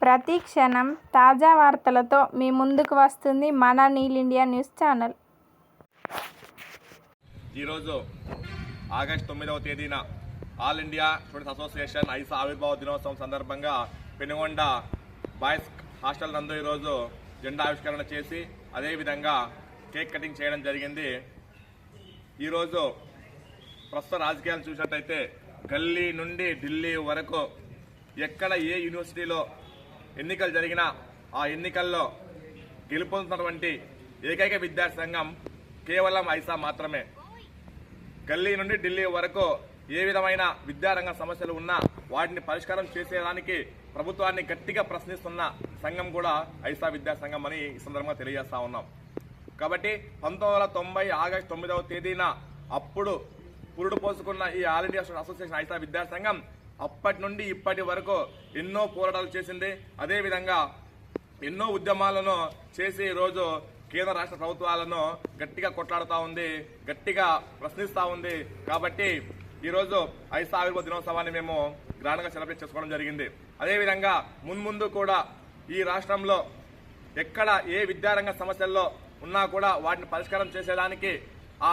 ప్రతి క్షణం తాజా వార్తలతో మీ ముందుకు వస్తుంది మన నీల్ ఇండియా న్యూస్ ఛానల్. ఈరోజు ఆగస్టు 9వ తేదీన ఆల్ ఇండియా స్టూడెంట్స్ అసోసియేషన్ ఐసా ఆవిర్భావ దినోత్సవం సందర్భంగా పెనుగొండ బాయ్స్ హాస్టల్ నందు ఈరోజు జెండా ఆవిష్కరణ చేసి అదేవిధంగా కేక్ కటింగ్ చేయడం జరిగింది. ఈరోజు ప్రస్తుత రాజకీయాలు చూసినట్టయితే గల్లీ నుండి ఢిల్లీ వరకు ఎక్కడ ఏ యూనివర్సిటీలో ఎన్నికలు జరిగినా ఆ ఎన్నికల్లో గెలుపొందుతున్నటువంటి ఏకైక విద్యార్థి సంఘం కేవలం ఐసా మాత్రమే. గల్లీ నుండి ఢిల్లీ వరకు ఏ విధమైన విద్యారంగ సమస్యలు ఉన్నా వాటిని పరిష్కారం చేసేదానికి ప్రభుత్వాన్ని గట్టిగా ప్రశ్నిస్తున్న సంఘం కూడా ఐసా విద్యా సంఘం అని ఈ సందర్భంగా తెలియజేస్తా ఉన్నాం. కాబట్టి 1990 ఆగస్టు 9వ తేదీన అప్పుడు పురుడు పోసుకున్న ఈ ఆల్ ఇండియా అసోసియేషన్ ఐసా విద్యా సంఘం అప్పటి నుండి ఇప్పటి వరకు ఎన్నో పోరాటాలు చేసింది. అదేవిధంగా ఎన్నో ఉద్యమాలను చేసి ఈరోజు కేంద్ర రాష్ట్ర ప్రభుత్వాలను గట్టిగా కొట్లాడుతూ ఉంది, గట్టిగా ప్రశ్నిస్తూ ఉంది. కాబట్టి ఈరోజు ఐసా ఆవిర్భావ దినోత్సవాన్ని మేము గ్రాండ్గా సెలబ్రేట్ చేసుకోవడం జరిగింది. అదేవిధంగా మున్ముందు కూడా ఈ రాష్ట్రంలో ఎక్కడ ఏ విద్యారంగ సమస్యల్లో ఉన్నా కూడా వాటిని పరిష్కారం చేసేదానికి ఆ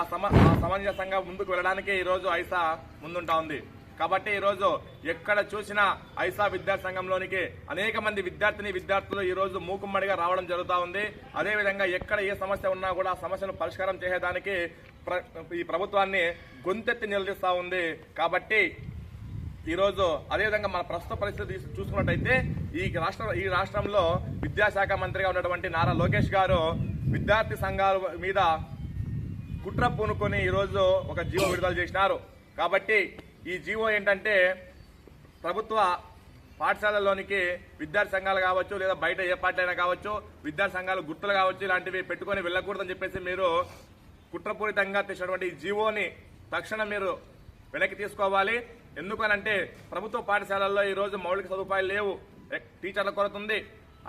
సమంజసంగా ముందుకు వెళ్ళడానికి ఈరోజు ఐసా ముందుంటా ఉంది. కాబట్టి ఈరోజు ఎక్కడ చూసినా ఐసా విద్యా సంఘంలోనికి అనేక మంది విద్యార్థులు ఈరోజు మూకుమ్మడిగా రావడం జరుగుతూ ఉంది. అదేవిధంగా ఎక్కడ ఏ సమస్య ఉన్నా కూడా ఆ సమస్యను పరిష్కారం చేసేదానికి ఈ ప్రభుత్వాన్ని గొంతెత్తి నిలదీస్తూ ఉంది. కాబట్టి ఈరోజు అదేవిధంగా మన ప్రస్తుత పరిస్థితి చూసుకున్నట్టయితే ఈ రాష్ట్రంలో విద్యాశాఖ మంత్రిగా ఉన్నటువంటి నారా లోకేష్ గారు విద్యార్థి సంఘాల మీద కుట్ర పూనుకొని ఈరోజు ఒక జీవో విడుదల చేసినారు. కాబట్టి ఈ జీవో ఏంటంటే ప్రభుత్వ పాఠశాలలోనికి విద్యార్థి సంఘాలు కావచ్చు లేదా బయట ఏ పార్టీ అయినా కావచ్చు విద్యార్థి సంఘాలు గుర్తులు కావచ్చు ఇలాంటివి పెట్టుకొని వెళ్ళకూడదని చెప్పేసి మీరు కుట్రపూరితంగా తెచ్చినటువంటి ఈ జీవోని తక్షణం మీరు వెనక్కి తీసుకోవాలి. ఎందుకనంటే ప్రభుత్వ పాఠశాలల్లో ఈరోజు మౌలిక సదుపాయాలు లేవు, టీచర్ల కొరత ఉంది,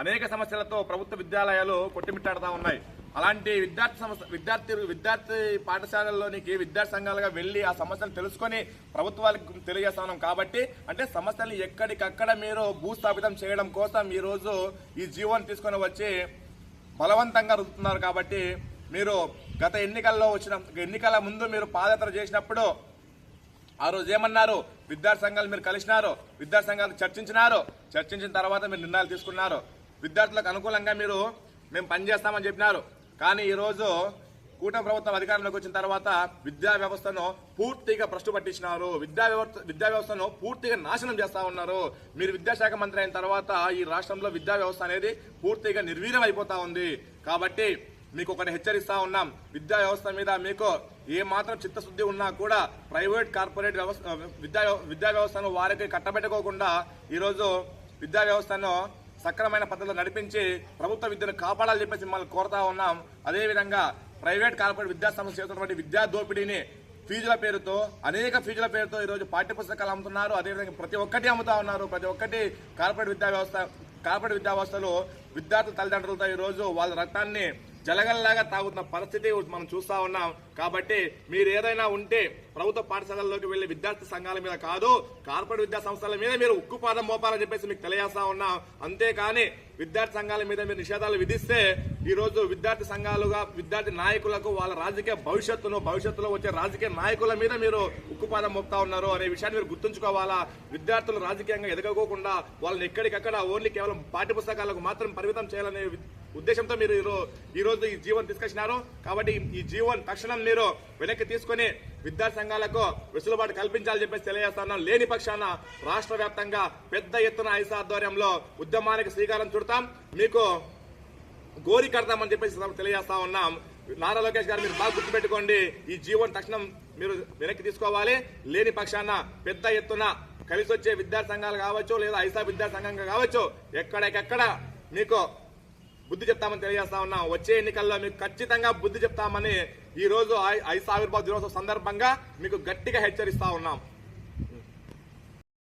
అనేక సమస్యలతో ప్రభుత్వ విద్యాలయాలు కొట్టిమిట్టాడుతూ ఉన్నాయి. అలాంటి విద్యార్థి పాఠశాలల్లోనికి విద్యార్థి సంఘాలుగా వెళ్లి ఆ సమస్యలు తెలుసుకొని ప్రభుత్వాలకు తెలియజేస్తా ఉన్నాం. కాబట్టి అంటే సమస్యలను ఎక్కడికక్కడ మీరు భూస్థాపితం చేయడం కోసం ఈ రోజు ఈ జీవోని తీసుకొని వచ్చి బలవంతంగా రుద్దుతున్నారు. కాబట్టి మీరు గత ఎన్నికల ముందు మీరు పాదయాత్ర చేసినప్పుడు ఆ రోజు ఏమన్నారు, విద్యార్థి సంఘాలు మీరు కలిసినారు, విద్యార్థి సంఘాలు చర్చించిన తర్వాత మీరు నిర్ణయాలు తీసుకున్నారు, విద్యార్థులకు అనుకూలంగా మేము పనిచేస్తామని చెప్పినారు. కానీ ఈరోజు కూటమి ప్రభుత్వం అధికారంలోకి వచ్చిన తర్వాత విద్యా వ్యవస్థను పూర్తిగా భ్రష్టు పట్టించినారు, విద్యా వ్యవస్థను పూర్తిగా నాశనం చేస్తా ఉన్నారు. మీరు విద్యాశాఖ మంత్రి అయిన తర్వాత ఈ రాష్ట్రంలో విద్యా వ్యవస్థ అనేది పూర్తిగా నిర్వీర్యం అయిపోతా ఉంది. కాబట్టి మీకు ఒకటి హెచ్చరిస్తా ఉన్నాం, విద్యా వ్యవస్థ మీద మీకు ఏ మాత్రం చిత్తశుద్ధి ఉన్నా కూడా ప్రైవేట్ కార్పొరేట్ విద్యా వ్యవస్థను వారికి కట్టబెట్టుకోకుండా ఈరోజు విద్యా వ్యవస్థను సక్రమైన పద్ధతిలో నడిపించి ప్రభుత్వ విద్యను కాపాడాలని చెప్పేసి మిమ్మల్ని కోరుతా ఉన్నాం. అదేవిధంగా ప్రైవేట్ కార్పొరేట్ విద్యా సంస్థ చేస్తున్నటువంటి విద్యా దోపిడీని అనేక ఫీజుల పేరుతో ఈరోజు పాఠ్య పుస్తకాలు అమ్ముతున్నారు. అదేవిధంగా ప్రతి ఒక్కటి అమ్ముతా ఉన్నారు. ప్రతి ఒక్కటి కార్పొరేట్ విద్యా వ్యవస్థలో విద్యార్థుల తల్లిదండ్రులతో ఈరోజు వాళ్ళ రక్తాన్ని జలగల్లాగా తాగుతున్న పరిస్థితి మనం చూస్తా ఉన్నాం. కాబట్టి మీరు ఏదైనా ఉంటే ప్రభుత్వ పాఠశాలల్లోకి వెళ్లి విద్యార్థి సంఘాల మీద కాదు, కార్పొరేట్ విద్యా సంస్థల మీద మీరు ఉక్కుపాదం మోపాలని చెప్పేసి మీకు తెలియజేస్తా ఉన్నాం. అంతేకాని విద్యార్థి సంఘాల మీద మీరు నిషేధాలు విధిస్తే ఈ రోజు విద్యార్థి సంఘాలుగా విద్యార్థి నాయకులకు వాళ్ళ రాజకీయ భవిష్యత్తులో వచ్చే రాజకీయ నాయకుల మీద మీరు ఉక్కుపాదం మోపుతా ఉన్నారు అనే విషయాన్ని మీరు గుర్తుంచుకోవాలా. విద్యార్థులు రాజకీయంగా ఎదగకోకుండా వాళ్ళని ఎక్కడికక్కడ ఓన్లీ కేవలం పాఠ్య పుస్తకాలకు మాత్రం పరిమితం చేయాలనే ఉద్దేశంతో మీరు ఈరోజు ఈ జీవోని తీసుకొచ్చినారు. కాబట్టి ఈ జీవోని తక్షణం మీరు వెనక్కి తీసుకుని విద్యార్థి సంఘాలకు వెసులుబాటు కల్పించాలని చెప్పేసి తెలియజేస్తున్నాం. లేని పక్షాన రాష్ట్ర వ్యాప్తంగా పెద్ద ఎత్తున ఐసా ఆధ్వర్యంలో ఉద్యమానికి శ్రీకారం చుడతాం, మీకు గోరి కడతామని చెప్పేసి తెలియజేస్తా ఉన్నాం. నారా లోకేష్ గారు మీరు బాగా గుర్తుపెట్టుకోండి, ఈ జీవోని తక్షణం మీరు వెనక్కి తీసుకోవాలి. లేని పక్షాన పెద్ద ఎత్తున కలిసి వచ్చే విద్యార్థి సంఘాలు కావచ్చు లేదా ఐసా విద్యార్థి సంఘంగా కావచ్చు ఎక్కడికెక్కడ మీకు బుద్ధి చెప్తామని తెలియజేస్తా ఉన్నాం. వచ్చే ఎన్నికల్లో మీకు ఖచ్చితంగా బుద్ధి చెప్తామని ఈ రోజు ఐసా ఆవిర్భావ దినోత్సవం సందర్భంగా మీకు గట్టిగా హెచ్చరిస్తా ఉన్నాం.